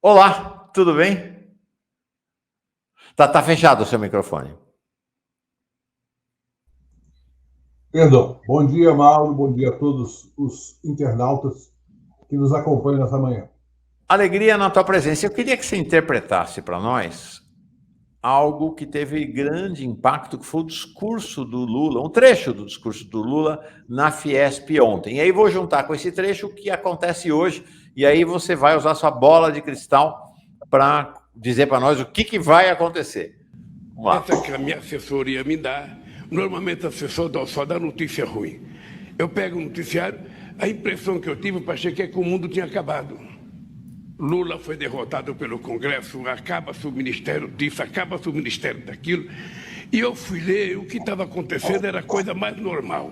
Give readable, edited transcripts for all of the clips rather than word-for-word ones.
Olá, tudo bem? Tá fechado o seu microfone. Perdão. Bom dia, Mauro. Bom dia a todos os internautas que nos acompanham nessa manhã. Alegria na tua presença. Eu queria que você interpretasse para nós algo que teve grande impacto, que foi o discurso do Lula, um trecho do discurso do Lula na Fiesp ontem. E aí vou juntar com esse trecho o que acontece hoje, e aí você vai usar sua bola de cristal para dizer para nós o que vai acontecer. Vamos lá. Essa que a minha assessoria me dá, normalmente a assessor só dá notícia ruim. Eu pego o noticiário, a impressão que eu tive, eu achei que o mundo tinha acabado. Lula foi derrotado pelo Congresso, acaba-se o ministério disso, acaba-se o ministério daquilo. E eu fui ler, o que estava acontecendo era a coisa mais normal.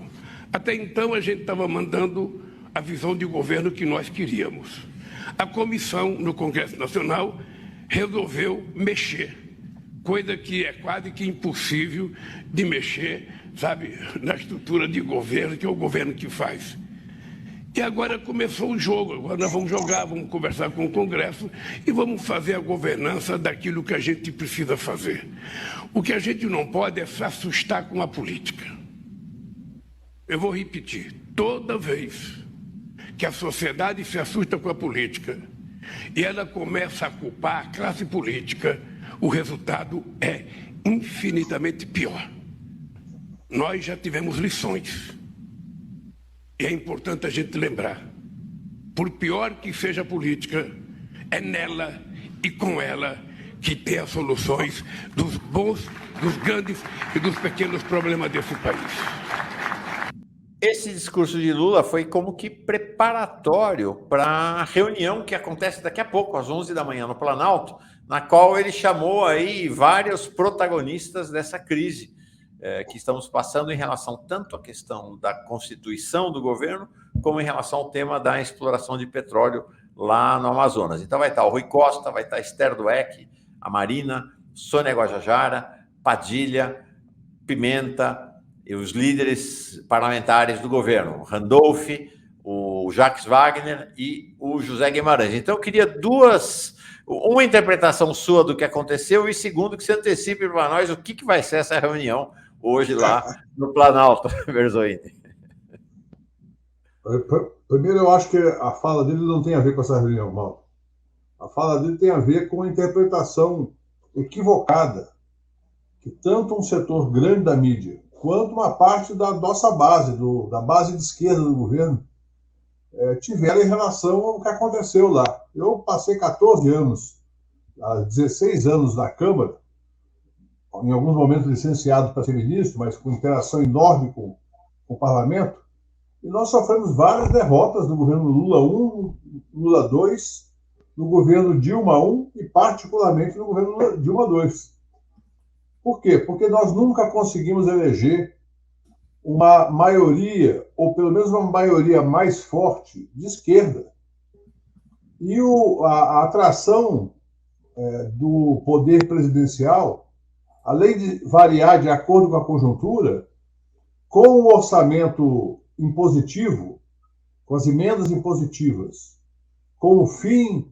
Até então a gente estava mandando a visão de governo que nós queríamos. A comissão no Congresso Nacional resolveu mexer, coisa que é quase que impossível de mexer, sabe, na estrutura de governo, que é o governo que faz. E agora começou o jogo, agora nós vamos jogar, vamos conversar com o Congresso e vamos fazer a governança daquilo que a gente precisa fazer. O que a gente não pode é se assustar com a política. Eu vou repetir, toda vez que a sociedade se assusta com a política e ela começa a culpar a classe política, o resultado é infinitamente pior. Nós já tivemos lições. E é importante a gente lembrar, por pior que seja a política, é nela e com ela que tem as soluções dos bons, dos grandes e dos pequenos problemas desse país. Esse discurso de Lula foi como que preparatório para a reunião que acontece daqui a pouco, às 11 da manhã, no Planalto, na qual ele chamou aí vários protagonistas dessa crise que estamos passando em relação tanto à questão da constituição do governo, como em relação ao tema da exploração de petróleo lá no Amazonas. Então vai estar o Rui Costa, vai estar Esther Dweck, a Marina, Sônia Guajajara, Padilha, Pimenta e os líderes parlamentares do governo, Randolph, o Jacques Wagner e o José Guimarães. Então eu queria uma interpretação sua do que aconteceu e segundo que você antecipe para nós o que vai ser essa reunião hoje lá no Planalto, Verzoini. Primeiro, eu acho que a fala dele não tem a ver com essa reunião, Mauro. A fala dele tem a ver com a interpretação equivocada que tanto um setor grande da mídia quanto uma parte da nossa base, da base de esquerda do governo, tiveram em relação ao que aconteceu lá. Eu passei 14 anos, 16 anos na Câmara, em alguns momentos licenciado para ser ministro, mas com interação enorme com o parlamento, e nós sofremos várias derrotas no governo Lula 1, Lula 2, no governo Dilma 1 e particularmente no governo Dilma 2. Por quê? Porque nós nunca conseguimos eleger uma maioria, ou pelo menos uma maioria mais forte, de esquerda. E a atração do poder presidencial, além de variar de acordo com a conjuntura, com o orçamento impositivo, com as emendas impositivas, com o fim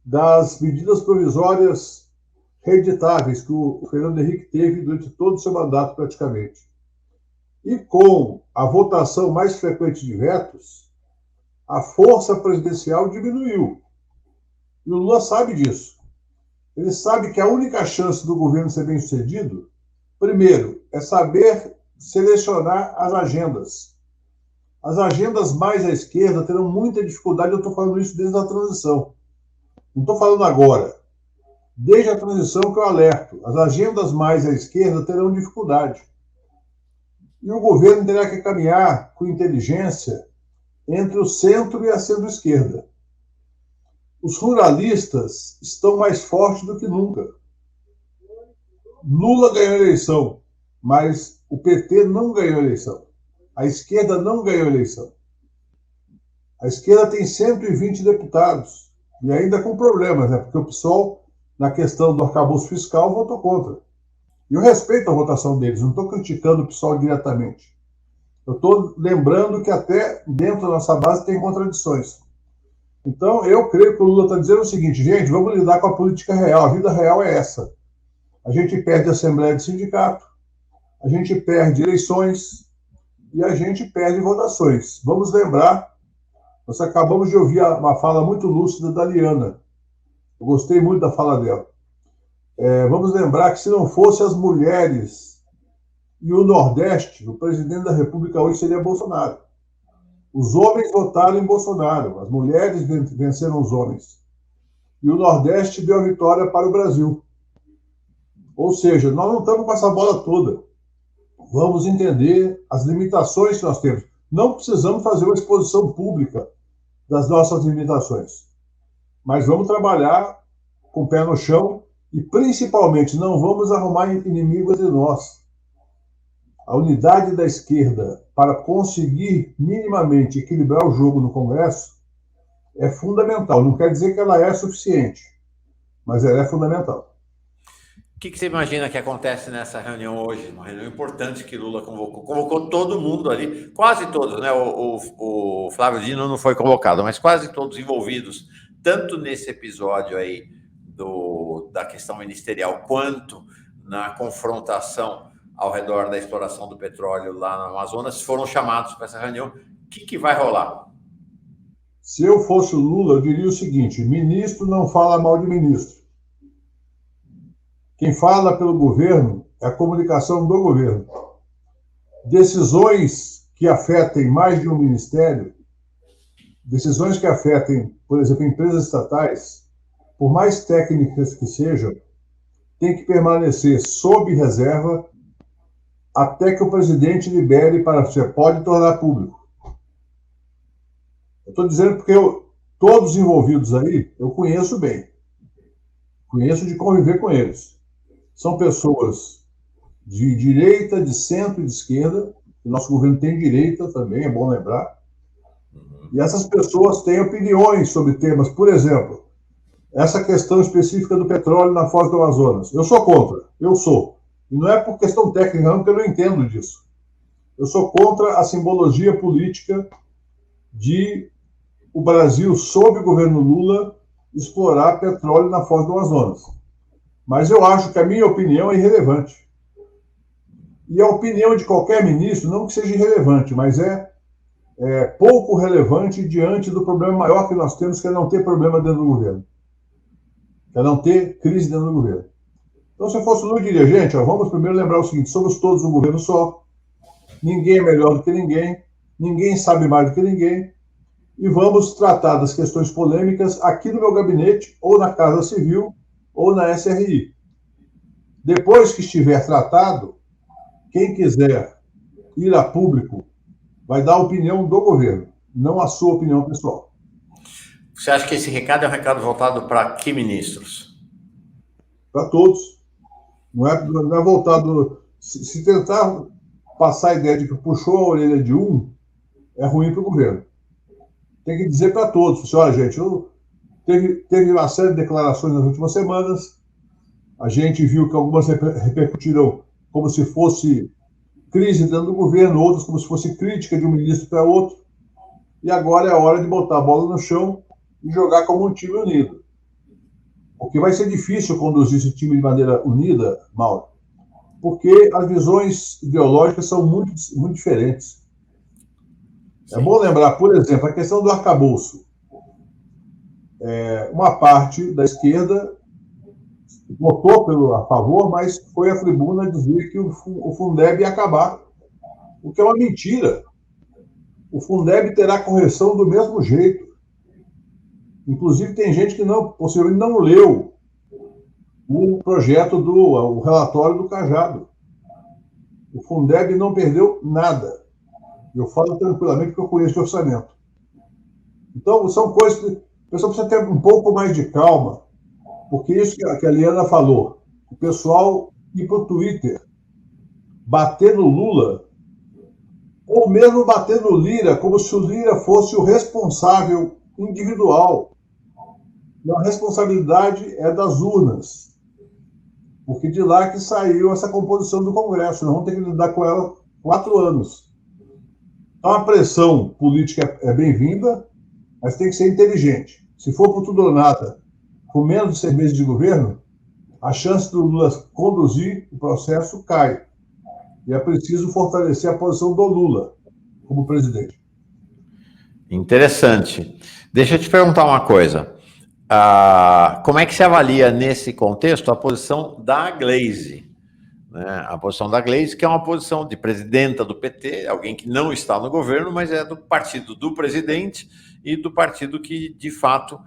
das medidas provisórias reeditáveis que o Fernando Henrique teve durante todo o seu mandato praticamente, e com a votação mais frequente de vetos, a força presidencial diminuiu. E o Lula sabe disso. Ele sabe que a única chance do governo ser bem-sucedido, primeiro, é saber selecionar as agendas. As agendas mais à esquerda terão muita dificuldade, eu estou falando isso desde a transição. Não estou falando agora. Desde a transição que eu alerto, as agendas mais à esquerda terão dificuldade. E o governo terá que caminhar com inteligência entre o centro e a centro-esquerda. Os ruralistas estão mais fortes do que nunca. Lula ganhou a eleição, mas o PT não ganhou a eleição. A esquerda não ganhou a eleição. A esquerda tem 120 deputados, e ainda com problemas, né? Porque o PSOL, na questão do arcabouço fiscal, votou contra. E eu respeito a votação deles, não estou criticando o PSOL diretamente. Eu estou lembrando que até dentro da nossa base tem contradições. Então, eu creio que o Lula está dizendo o seguinte, gente, vamos lidar com a política real, a vida real é essa. A gente perde a Assembleia de Sindicato, a gente perde eleições e a gente perde votações. Vamos lembrar, nós acabamos de ouvir uma fala muito lúcida da Liana. Eu gostei muito da fala dela. Vamos lembrar que se não fosse as mulheres e o Nordeste, o presidente da República hoje seria Bolsonaro. Os homens votaram em Bolsonaro, as mulheres venceram os homens. E o Nordeste deu a vitória para o Brasil. Ou seja, nós não estamos com essa bola toda. Vamos entender as limitações que nós temos. Não precisamos fazer uma exposição pública das nossas limitações. Mas vamos trabalhar com o pé no chão e, principalmente, não vamos arrumar inimigos de nós. A unidade da esquerda para conseguir minimamente equilibrar o jogo no Congresso é fundamental. Não quer dizer que ela é suficiente, mas ela é fundamental. O que você imagina que acontece nessa reunião hoje? Uma reunião importante que Lula convocou. Convocou todo mundo ali, quase todos, né? O Flávio Dino não foi convocado, mas quase todos envolvidos, tanto nesse episódio aí da questão ministerial, quanto na confrontação ao redor da exploração do petróleo lá no Amazonas, foram chamados para essa reunião. O que vai rolar? Se eu fosse o Lula, eu diria o seguinte: ministro não fala mal de ministro. Quem fala pelo governo é a comunicação do governo. Decisões que afetem mais de um ministério, decisões que afetem, por exemplo, empresas estatais, por mais técnicas que sejam, tem que permanecer sob reserva até que o presidente libere para você pode tornar público. Eu estou dizendo porque todos os envolvidos aí eu conheço bem. Conheço de conviver com eles. São pessoas de direita, de centro e de esquerda. O nosso governo tem direita também, é bom lembrar. E essas pessoas têm opiniões sobre temas. Por exemplo, essa questão específica do petróleo na Foz do Amazonas. Eu sou contra, eu sou. E não é por questão técnica, não, porque eu não entendo disso. Eu sou contra a simbologia política de o Brasil, sob o governo Lula, explorar petróleo na Foz do Amazonas. Mas eu acho que a minha opinião é irrelevante. E a opinião de qualquer ministro, não que seja irrelevante, mas é pouco relevante diante do problema maior que nós temos, que é não ter problema dentro do governo. É não ter crise dentro do governo. Então, se eu fosse o Lula, eu diria, gente, vamos primeiro lembrar o seguinte, somos todos um governo só, ninguém é melhor do que ninguém sabe mais do que ninguém, e vamos tratar das questões polêmicas aqui no meu gabinete, ou na Casa Civil, ou na SRI. Depois que estiver tratado, quem quiser ir a público vai dar a opinião do governo, não a sua opinião pessoal. Você acha que esse recado é um recado voltado para que ministros? Para todos. Não é voltado... Se tentar passar a ideia de que puxou a orelha de um, é ruim para o governo. Tem que dizer para todos. Olha, gente, teve uma série de declarações nas últimas semanas, a gente viu que algumas repercutiram como se fosse crise dentro do governo, outras como se fosse crítica de um ministro para outro, e agora é a hora de botar a bola no chão e jogar como um time unido. Porque vai ser difícil conduzir esse time de maneira unida, Mauro, porque as visões ideológicas são muito, muito diferentes. Sim. É bom lembrar, por exemplo, a questão do arcabouço. Uma parte da esquerda votou a favor, mas foi à tribuna dizer que o Fundeb ia acabar, o que é uma mentira. O Fundeb terá correção do mesmo jeito. Inclusive, tem gente que possivelmente não leu o projeto o relatório do Cajado. O Fundeb não perdeu nada. Eu falo tranquilamente porque eu conheço o orçamento. Então, são coisas que a pessoa precisa ter um pouco mais de calma, porque isso que a Liana falou, o pessoal ir para o Twitter, bater no Lula, ou mesmo bater no Lira, como se o Lira fosse o responsável individual. E a responsabilidade é das urnas, porque de lá que saiu essa composição do Congresso, nós vamos ter que lidar com ela 4 anos. Então a pressão política é bem-vinda, mas tem que ser inteligente. Se for por tudo ou nada, com menos de 6 meses de governo, a chance do Lula conduzir o processo cai. E é preciso fortalecer a posição do Lula como presidente. Interessante. Deixa eu te perguntar uma coisa. Como é que se avalia nesse contexto a posição da Gleisi? Né? A posição da Gleisi, que é uma posição de presidenta do PT, alguém que não está no governo, mas é do partido do presidente e do partido que, de fato,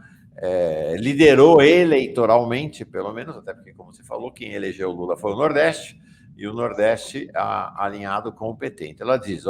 liderou eleitoralmente, pelo menos, até porque, como você falou, quem elegeu o Lula foi o Nordeste, e o Nordeste alinhado com o PT. Então, ela diz,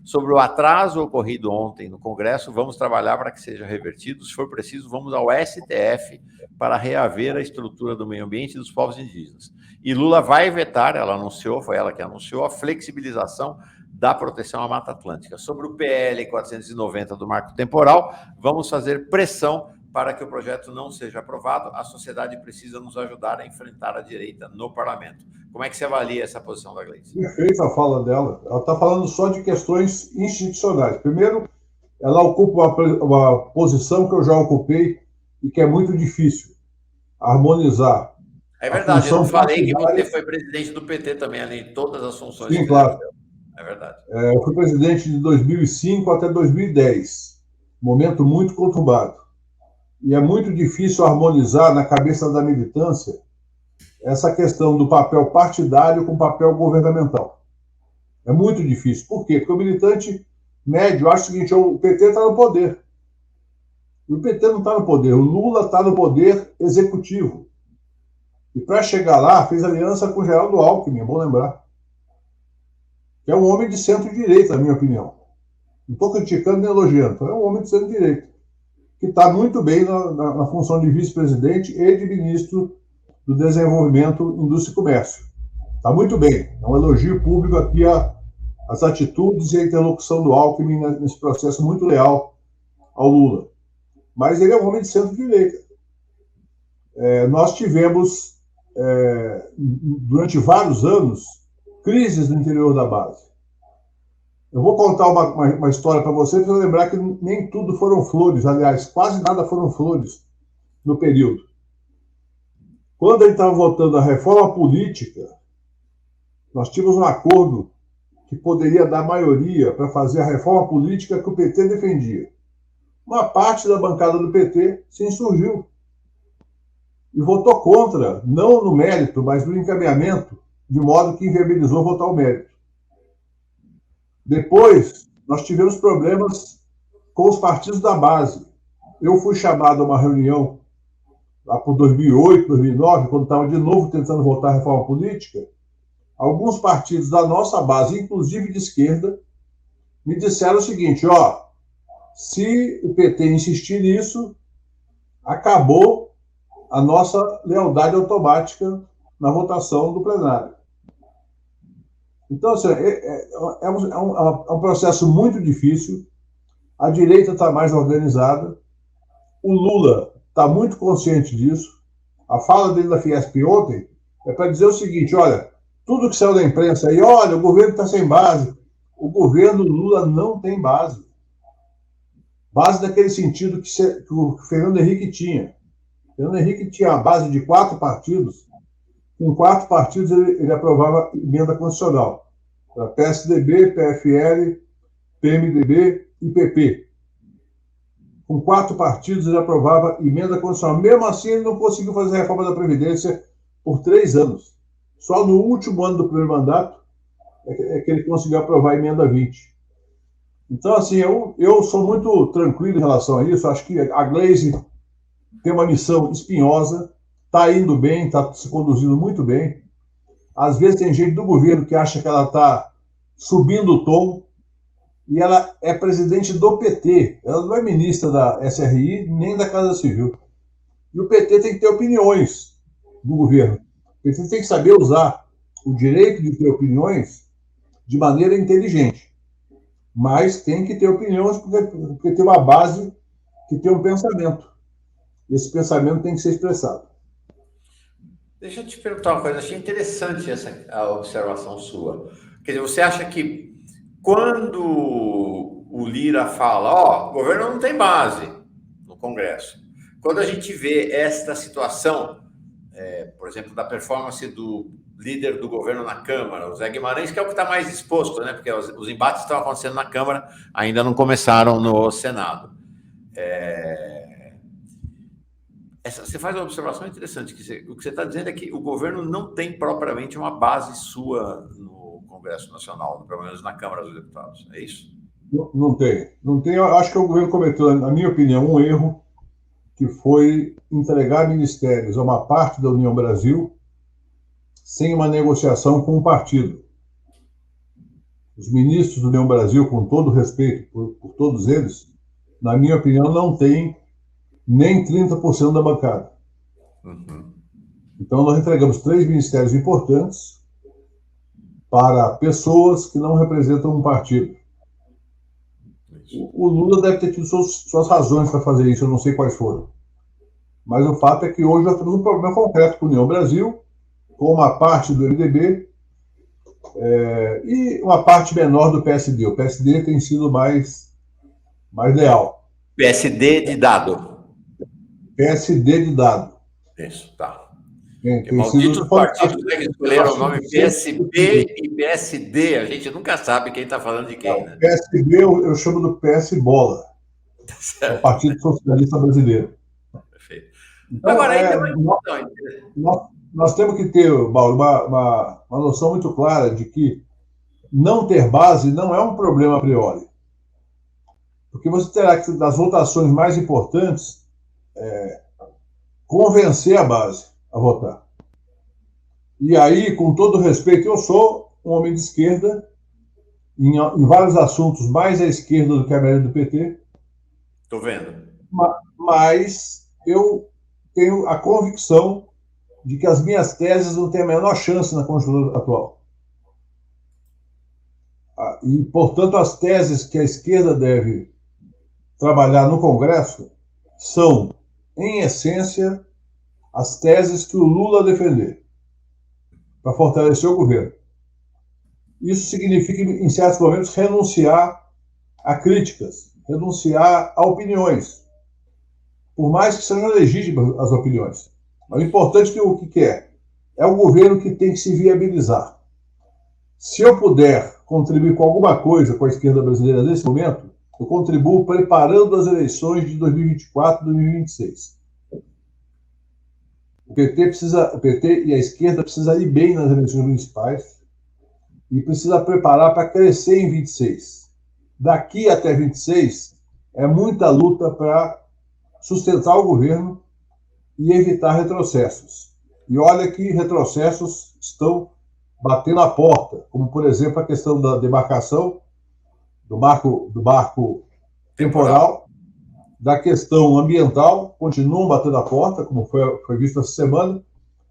sobre o atraso ocorrido ontem no Congresso, vamos trabalhar para que seja revertido. Se for preciso, vamos ao STF para reaver a estrutura do meio ambiente e dos povos indígenas. E Lula vai vetar, ela anunciou, foi ela que anunciou, a flexibilização da proteção à Mata Atlântica. Sobre o PL 490 do marco temporal, vamos fazer pressão para que o projeto não seja aprovado. A sociedade precisa nos ajudar a enfrentar a direita no parlamento. Como é que você avalia essa posição da Gleisi? Perfeita a fala dela. Ela está falando só de questões institucionais. Primeiro, ela ocupa uma posição que eu já ocupei e que é muito difícil, harmonizar. É verdade, eu não falei que você foi presidente do PT também, além de todas as funções. Sim, claro. É verdade. Eu fui presidente de 2005 até 2010. Momento muito conturbado. E é muito difícil harmonizar na cabeça da militância essa questão do papel partidário com o papel governamental. É muito difícil. Por quê? Porque o militante médio acha o seguinte, o PT está no poder. E o PT não está no poder, o Lula está no poder executivo. E para chegar lá, fez aliança com o Geraldo Alckmin, é bom lembrar. Que é um homem de centro-direita, na minha opinião. Não estou criticando nem elogiando, é um homem de centro-direita, que está muito bem na função de vice-presidente e de ministro do Desenvolvimento, Indústria e Comércio. Está muito bem. É um elogio público aqui às atitudes e à interlocução do Alckmin nesse processo muito leal ao Lula. Mas ele é um homem de centro-direita. Nós tivemos, durante vários anos, crises no interior da base. Eu vou contar uma história para você lembrar que nem tudo foram flores. Aliás, quase nada foram flores no período. Quando ele estava votando a reforma política, nós tínhamos um acordo que poderia dar maioria para fazer a reforma política que o PT defendia. Uma parte da bancada do PT se insurgiu e votou contra, não no mérito, mas no encaminhamento, de modo que inviabilizou votar o mérito. Depois, nós tivemos problemas com os partidos da base. Eu fui chamado a uma reunião lá por 2008, 2009, quando estava de novo tentando votar a reforma política. Alguns partidos da nossa base, inclusive de esquerda, me disseram o seguinte, se o PT insistir nisso, acabou a nossa lealdade automática na votação do plenário. Então, assim, é um processo muito difícil, a direita está mais organizada, o Lula está muito consciente disso, a fala dele da Fiesp ontem é para dizer o seguinte, olha, tudo que saiu da imprensa aí, olha, o governo está sem base, o governo Lula não tem base. Base daquele sentido que o Fernando Henrique tinha. O Fernando Henrique tinha a base de 4 partidos, com 4 partidos ele aprovava emenda constitucional. Era PSDB, PFL, PMDB e PP. Com 4 partidos ele aprovava emenda constitucional. Mesmo assim, ele não conseguiu fazer a reforma da Previdência por 3 anos. Só no último ano do primeiro mandato é que ele conseguiu aprovar a emenda 20. Então, assim, eu sou muito tranquilo em relação a isso. Acho que a Gleisi tem uma missão espinhosa, está indo bem, está se conduzindo muito bem. Às vezes tem gente do governo que acha que ela está subindo o tom, e ela é presidente do PT. Ela não é ministra da SRI, nem da Casa Civil. E o PT tem que ter opiniões do governo. O PT tem que saber usar o direito de ter opiniões de maneira inteligente. Mas tem que ter opiniões porque tem uma base que tem um pensamento. Esse pensamento tem que ser expressado. Deixa eu te perguntar uma coisa. Achei interessante a observação sua. Quer dizer, você acha que quando o Lira fala, o governo não tem base, Congresso. Quando a gente vê esta situação, por exemplo, da performance do líder do governo na Câmara, o Zé Guimarães, que é o que está mais exposto, né? Porque os embates estão acontecendo na Câmara, ainda não começaram no Senado. Você faz uma observação interessante, que o que você está dizendo é que o governo não tem propriamente uma base sua no Congresso Nacional, pelo menos na Câmara dos Deputados, é isso? Não tem. Não tem. Eu acho que o governo cometeu, na minha opinião, um erro, que foi entregar ministérios a uma parte da União Brasil sem uma negociação com o partido. Os ministros da União Brasil, com todo respeito por todos eles, na minha opinião, não têm nem 30% da bancada. Uhum. Então, nós entregamos 3 ministérios importantes para pessoas que não representam um partido. O Lula deve ter tido suas razões para fazer isso, eu não sei quais foram. Mas o fato é que hoje nós temos um problema concreto com a União Brasil, com uma parte do MDB e uma parte menor do PSD. O PSD tem sido mais leal. PSD de dado. PSD de dado. Isso, tá. Tem sido... partidos que escolheram o nome PSB e PSD, a gente nunca sabe quem está falando de quem, né? O PSB eu chamo do PS Bola. É o Partido Socialista Brasileiro. Perfeito. Então, Agora, aí nós temos que ter, Mauro, uma noção muito clara de que não ter base não é um problema a priori. Porque você terá que, das votações mais importantes, convencer a base a votar. E aí, com todo respeito, eu sou um homem de esquerda, em vários assuntos mais à esquerda do que a maioria do PT. Estou vendo. Mas eu tenho a convicção de que as minhas teses não têm a menor chance na conjuntura atual. E, portanto, as teses que a esquerda deve trabalhar no Congresso são, em essência, as teses que o Lula defender para fortalecer o governo. Isso significa, em certos momentos, renunciar a críticas, renunciar a opiniões, por mais que sejam legítimas as opiniões. Mas o importante o que é? É o governo que tem que se viabilizar. Se eu puder contribuir com alguma coisa com a esquerda brasileira nesse momento, eu contribuo preparando as eleições de 2024 e 2026. O PT e a esquerda precisam ir bem nas eleições municipais e precisa preparar para crescer em 26. Daqui até 26 é muita luta para sustentar o governo e evitar retrocessos. E olha que retrocessos estão batendo a porta, como, por exemplo, a questão da demarcação do barco temporal, da questão ambiental, continuam batendo a porta, como foi visto essa semana,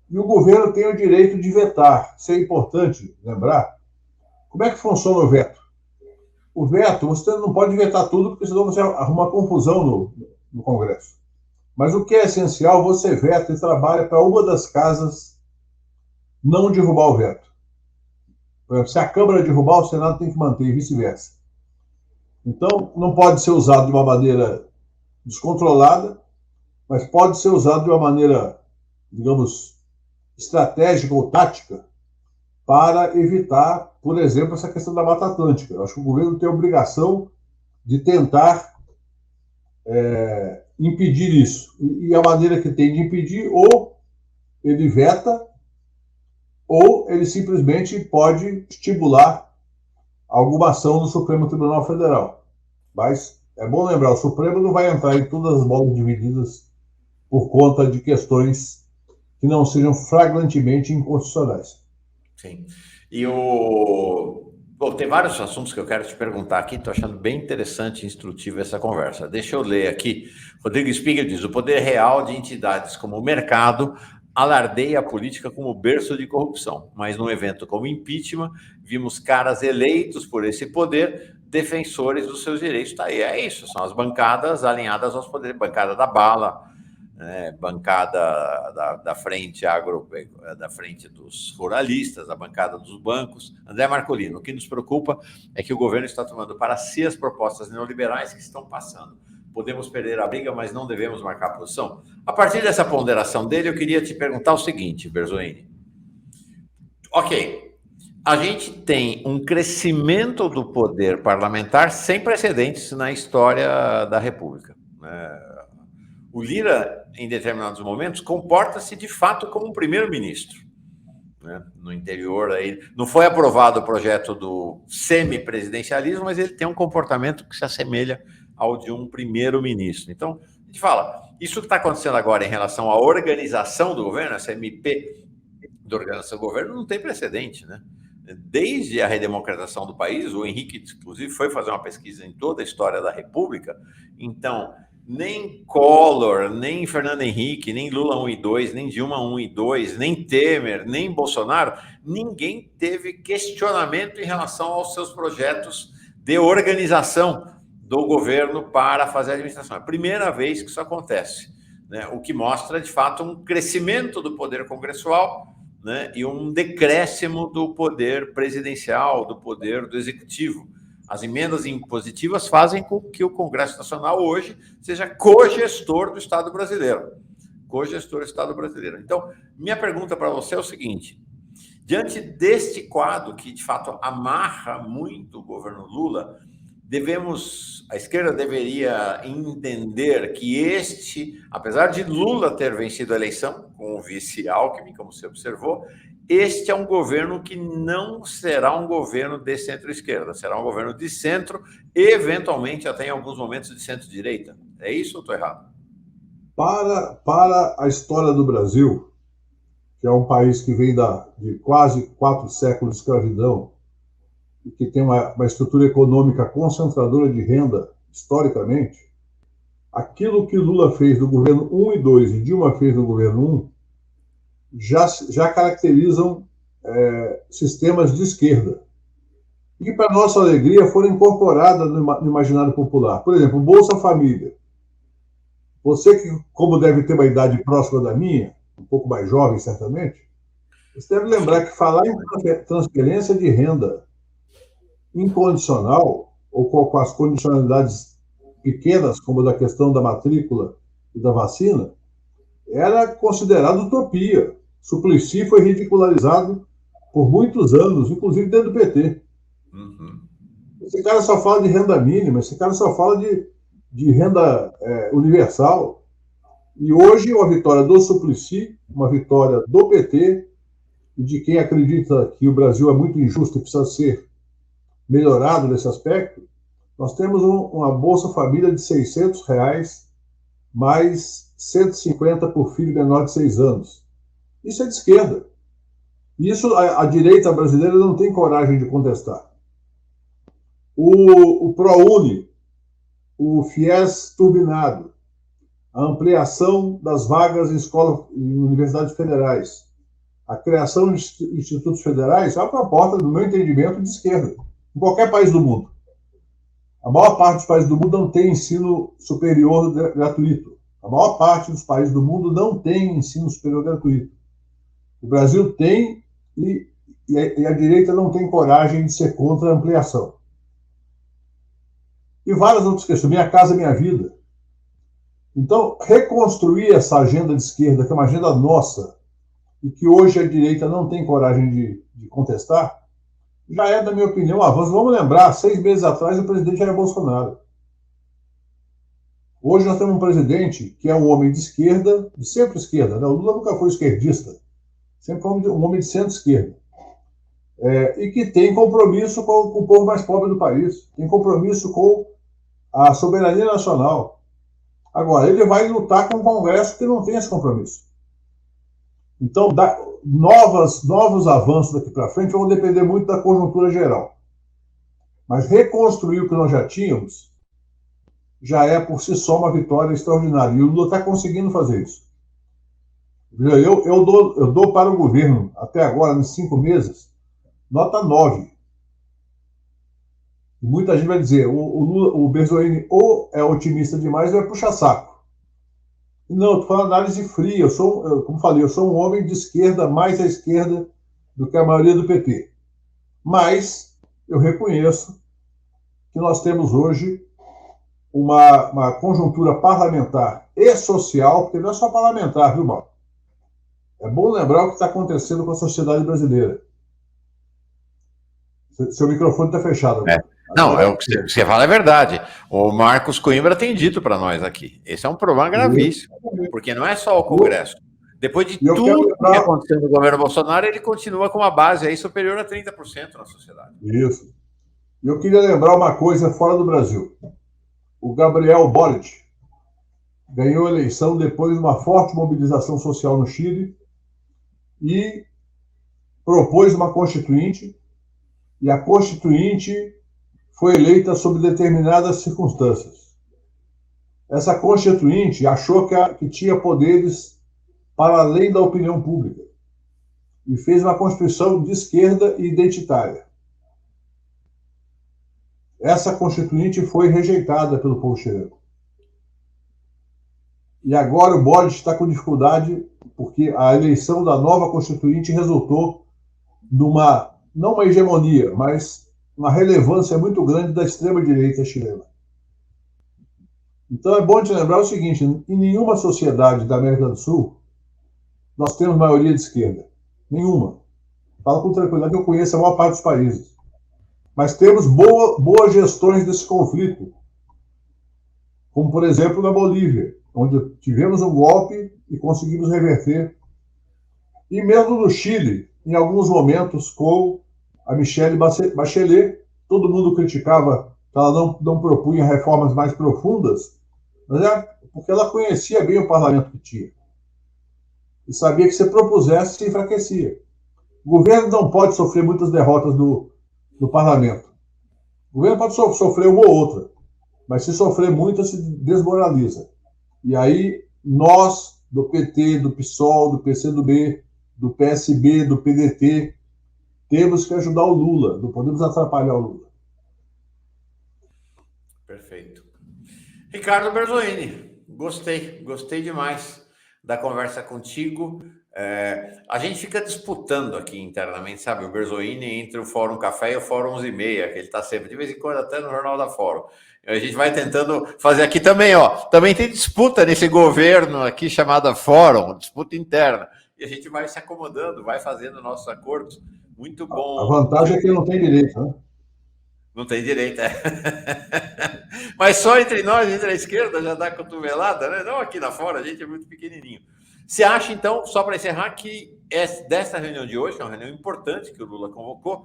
e o governo tem o direito de vetar. Isso é importante lembrar. Como é que funciona o veto? O veto, você não pode vetar tudo, porque senão você arruma confusão no Congresso. Mas o que é essencial, você veta e trabalha para uma das casas não derrubar o veto. Por exemplo, se a Câmara derrubar, o Senado tem que manter, e vice-versa. Então, não pode ser usado de uma maneira descontrolada, mas pode ser usado de uma maneira, digamos, estratégica ou tática para evitar, por exemplo, essa questão da Mata Atlântica. Eu acho que o governo tem a obrigação de tentar impedir isso. E a maneira que tem de impedir, ou ele veta, ou ele simplesmente pode estimular alguma ação no Supremo Tribunal Federal. Mas é bom lembrar, o Supremo não vai entrar em todas as bolas divididas por conta de questões que não sejam flagrantemente inconstitucionais. Sim. E Bom, tem vários assuntos que eu quero te perguntar aqui, estou achando bem interessante e instrutiva essa conversa. Deixa eu ler aqui. Rodrigo Spiegel diz: o poder real de entidades como o mercado alardeia a política como berço de corrupção, mas num evento como impeachment, vimos caras eleitos por esse poder, defensores dos seus direitos. Tá aí, é isso, são as bancadas alinhadas aos poderes, bancada da bala, bancada da frente da frente dos ruralistas, a bancada dos bancos. André Marcolino, o que nos preocupa é que o governo está tomando para si as propostas neoliberais que estão passando podemos perder a briga, mas não devemos marcar posição. A partir dessa ponderação dele, eu queria te perguntar o seguinte, Berzoini. Ok, a gente tem um crescimento do poder parlamentar sem precedentes na história da República. O Lira, em determinados momentos, comporta-se de fato como um primeiro-ministro. No interior, aí, não foi aprovado o projeto do semipresidencialismo, mas ele tem um comportamento que se assemelha ao de um primeiro-ministro. Então, a gente fala, isso que está acontecendo agora em relação à organização do governo, essa MP da organização do governo, não tem precedente, né? Desde a redemocratização do país, o Henrique, inclusive, foi fazer uma pesquisa em toda a história da República. Então, nem Collor, nem Fernando Henrique, nem Lula 1 e 2, nem Dilma 1 e 2, nem Temer, nem Bolsonaro, ninguém teve questionamento em relação aos seus projetos de organização do governo para fazer a administração. É a primeira vez que isso acontece, né? O que mostra, de fato, um crescimento do poder congressual, né? E um decréscimo do poder presidencial, do poder do executivo. As emendas impositivas fazem com que o Congresso Nacional hoje seja cogestor do Estado brasileiro. Cogestor do Estado brasileiro. Então, minha pergunta para você é o seguinte: diante deste quadro que, de fato, amarra muito o governo Lula, a esquerda deveria entender que apesar de Lula ter vencido a eleição, com o vice Alckmin, como você observou, este é um governo que não será um governo de centro-esquerda, será um governo de centro, eventualmente até em alguns momentos de centro-direita. É isso ou estou errado? Para a história do Brasil, que é um país que vem de quase 4 séculos de escravidão e que tem uma estrutura econômica concentradora de renda, historicamente, aquilo que Lula fez no governo 1 e 2 e Dilma fez no governo 1, já caracterizam sistemas de esquerda. E, para nossa alegria, foram incorporadas no imaginário popular. Por exemplo, Bolsa Família. Você que, como deve ter uma idade próxima da minha, um pouco mais jovem, certamente, você deve lembrar que falar em transferência de renda incondicional, ou com as condicionalidades pequenas, como da questão da matrícula e da vacina, era considerado utopia. Suplicy foi ridicularizado por muitos anos, inclusive dentro do PT. Uhum. Esse cara só fala de renda mínima, esse cara só fala de renda universal. E hoje, uma vitória do Suplicy, uma vitória do PT, e de quem acredita que o Brasil é muito injusto e precisa ser melhorado nesse aspecto, nós temos uma Bolsa Família de R$600, mais 150 por filho menor de 6 anos. Isso é de esquerda. Isso a direita brasileira não tem coragem de contestar. O ProUni, o FIES turbinado, a ampliação das vagas em universidades federais, a criação de institutos federais é uma proposta, no meu entendimento, de esquerda, em qualquer país do mundo. A maior parte dos países do mundo não tem ensino superior gratuito. A maior parte dos países do mundo não tem ensino superior gratuito. O Brasil tem e a direita não tem coragem de ser contra a ampliação. E várias outras questões. Minha Casa Minha Vida. Então, reconstruir essa agenda de esquerda, que é uma agenda nossa, e que hoje a direita não tem coragem de contestar, já é, na minha opinião, um avanço. Vamos lembrar, 6 meses atrás o presidente era Bolsonaro. Hoje nós temos um presidente que é um homem de esquerda, de centro-esquerda, né? O Lula nunca foi esquerdista, sempre foi um homem de centro-esquerda. E que tem compromisso com o povo mais pobre do país, tem compromisso com a soberania nacional. Agora, ele vai lutar com um Congresso que não tem esse compromisso. Então, novos avanços daqui para frente vão depender muito da conjuntura geral. Mas reconstruir o que nós já tínhamos já é, por si só, uma vitória extraordinária. E o Lula está conseguindo fazer isso. Eu dou para o governo, até agora, nos 5 meses, nota 9. E muita gente vai dizer, o Berzoini ou é otimista demais ou é puxa-saco. Não, estou falando análise fria. Como falei, eu sou um homem de esquerda, mais à esquerda do que a maioria do PT. Mas eu reconheço que nós temos hoje uma conjuntura parlamentar e social, porque não é só parlamentar, viu, Mauro? É bom lembrar o que está acontecendo com a sociedade brasileira. Seu microfone está fechado agora. Não, o que você fala é verdade. O Marcos Coimbra tem dito para nós aqui. Esse é um problema gravíssimo, porque não é só o Congresso. Depois de tudo que aconteceu no governo Bolsonaro, ele continua com uma base aí superior a 30% na sociedade. Isso. E eu queria lembrar uma coisa fora do Brasil. O Gabriel Boric ganhou a eleição depois de uma forte mobilização social no Chile e propôs uma constituinte, e a constituinte foi eleita sob determinadas circunstâncias. Essa constituinte achou que tinha poderes para além da opinião pública e fez uma constituição de esquerda e identitária. Essa constituinte foi rejeitada pelo povo chileno. E agora o Boric está com dificuldade porque a eleição da nova constituinte resultou numa, não uma hegemonia, mas uma relevância muito grande da extrema-direita chilena. Então é bom te lembrar o seguinte, em nenhuma sociedade da América do Sul nós temos maioria de esquerda. Nenhuma. Falo com tranquilidade que eu conheço a maior parte dos países. Mas temos boas gestões desse conflito. Como, por exemplo, na Bolívia, onde tivemos um golpe e conseguimos reverter. E mesmo no Chile, em alguns momentos, com a Michelle Bachelet, todo mundo criticava que ela não propunha reformas mais profundas, mas porque ela conhecia bem o parlamento que tinha. E sabia que se propusesse, se enfraquecia. O governo não pode sofrer muitas derrotas do parlamento. O governo pode sofrer uma ou outra, mas se sofrer muitas, se desmoraliza. E aí, nós, do PT, do PSOL, do PCdoB, do PSB, do PDT, temos que ajudar o Lula, não podemos atrapalhar o Lula. Perfeito. Ricardo Berzoini, gostei demais da conversa contigo. A gente fica disputando aqui internamente, sabe, o Berzoini entre o Fórum Café e o Fórum 11h30, que ele está sempre, de vez em quando, até no Jornal da Fórum. A gente vai tentando fazer aqui também, também tem disputa nesse governo aqui chamada Fórum, disputa interna, e a gente vai se acomodando, vai fazendo nossos acordos. Muito bom. A vantagem é que não tem direito, né? Não tem direito, Mas só entre nós, entre a esquerda, já dá cotovelada, né? Não aqui na fora, a gente é muito pequenininho. Você acha, então, só para encerrar, que dessa reunião de hoje, que é uma reunião importante que o Lula convocou,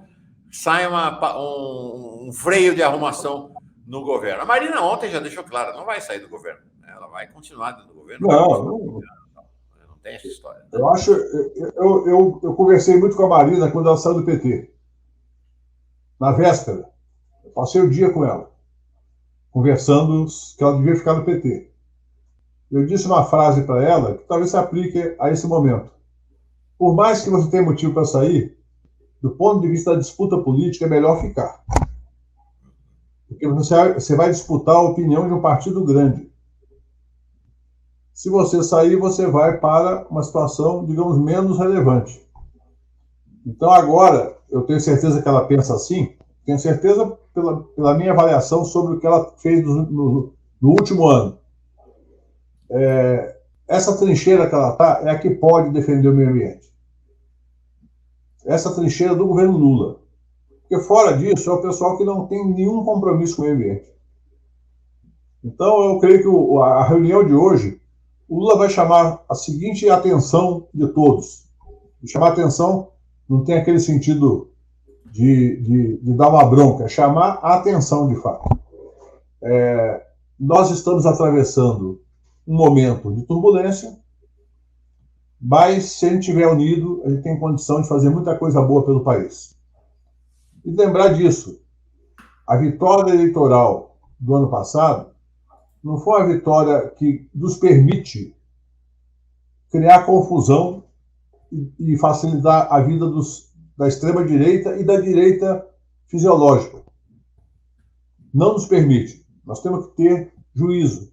sai um freio de arrumação no governo? A Marina ontem já deixou claro, não vai sair do governo. Ela vai continuar dentro do governo. Não tem essa história. Eu acho... Eu conversei muito com a Marina quando ela saiu do PT. Na véspera. Eu passei o dia com ela, conversando que ela devia ficar no PT. Eu disse uma frase para ela que talvez se aplique a esse momento. Por mais que você tenha motivo para sair, do ponto de vista da disputa política, é melhor ficar. Porque você vai disputar a opinião de um partido grande. Se você sair, você vai para uma situação, digamos, menos relevante. Então, agora, eu tenho certeza que ela pensa assim, tenho certeza pela minha avaliação sobre o que ela fez no último ano. Essa trincheira que ela está é a que pode defender o meio ambiente. Essa trincheira do governo Lula. Porque fora disso é o pessoal que não tem nenhum compromisso com o meio ambiente. Então eu creio que a reunião de hoje, o Lula vai chamar a seguinte atenção de todos. E chamar atenção não tem aquele sentido de dar uma bronca, é chamar a atenção de fato. Nós estamos atravessando um momento de turbulência, mas se a gente estiver unido, a gente tem condição de fazer muita coisa boa pelo país. E lembrar disso, a vitória eleitoral do ano passado não foi uma vitória que nos permite criar confusão e facilitar a vida da extrema-direita e da direita fisiológica. Não nos permite. Nós temos que ter juízo.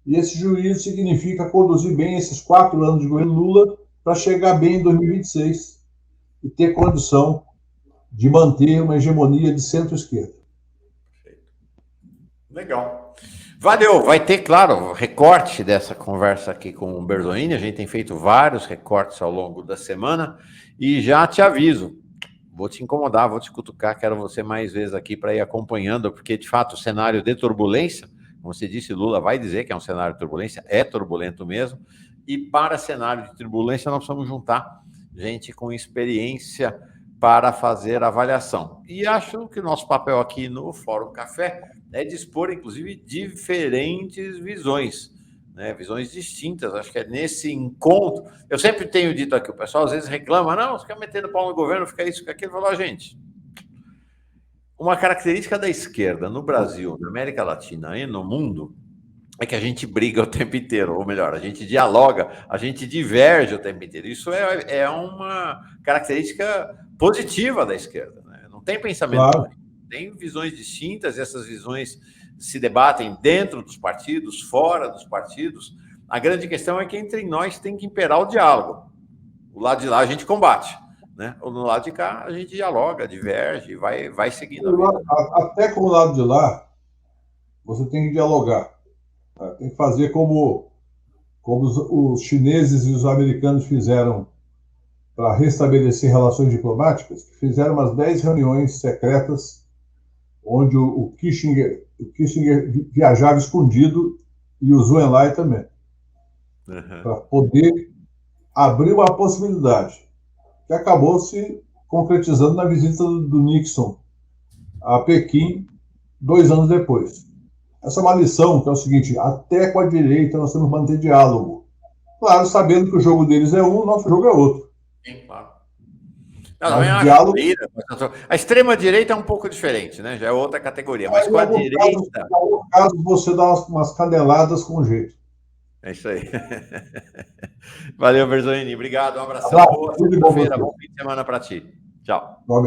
E esse juízo significa conduzir bem esses 4 anos de governo Lula para chegar bem em 2026 e ter condição de manter uma hegemonia de centro-esquerda. Legal. Valeu. Vai ter, claro, recorte dessa conversa aqui com o Bertolini. A gente tem feito vários recortes ao longo da semana e já te aviso. Vou te incomodar, vou te cutucar, quero você mais vezes aqui para ir acompanhando, porque, de fato, o cenário de turbulência, como você disse, Lula vai dizer que é um cenário de turbulência, é turbulento mesmo, e para cenário de turbulência nós precisamos juntar gente com experiência para fazer avaliação. E acho que o nosso papel aqui no Fórum Café é dispor, inclusive, diferentes visões, né? Visões distintas. Acho que é nesse encontro. Eu sempre tenho dito aqui, o pessoal às vezes reclama, não, você fica metendo pau no governo, fica isso, fica aquilo. Falou, gente, uma característica da esquerda no Brasil, na América Latina e no mundo é que a gente briga o tempo inteiro, ou melhor, a gente dialoga, a gente diverge o tempo inteiro. Isso é uma característica positiva da esquerda, né? Não tem pensamento único, tem visões distintas, e essas visões se debatem dentro dos partidos, fora dos partidos. A grande questão é que entre nós tem que imperar o diálogo. O lado de lá a gente combate, né? No lado de cá a gente dialoga, diverge, vai seguindo a vida. Até com o lado de lá, você tem que dialogar. Tem que fazer como os chineses e os americanos fizeram para restabelecer relações diplomáticas, que fizeram umas 10 reuniões secretas, onde o Kissinger viajava escondido e o Zhou Enlai também, para poder abrir uma possibilidade, que acabou se concretizando na visita do Nixon a Pequim 2 anos depois. Essa é uma lição, que é o seguinte, até com a direita nós temos que manter diálogo. Claro, sabendo que o jogo deles é um, o nosso jogo é outro. Sim, claro. Não, diálogo... A extrema-direita é um pouco diferente, né? Já é outra categoria, mas com a direita... Em algum caso, você dá umas caneladas com jeito. É isso aí. Valeu, Bertolini. Obrigado, um abração. Boa segunda-feira. Bom fim de semana para ti. Tchau. Bom,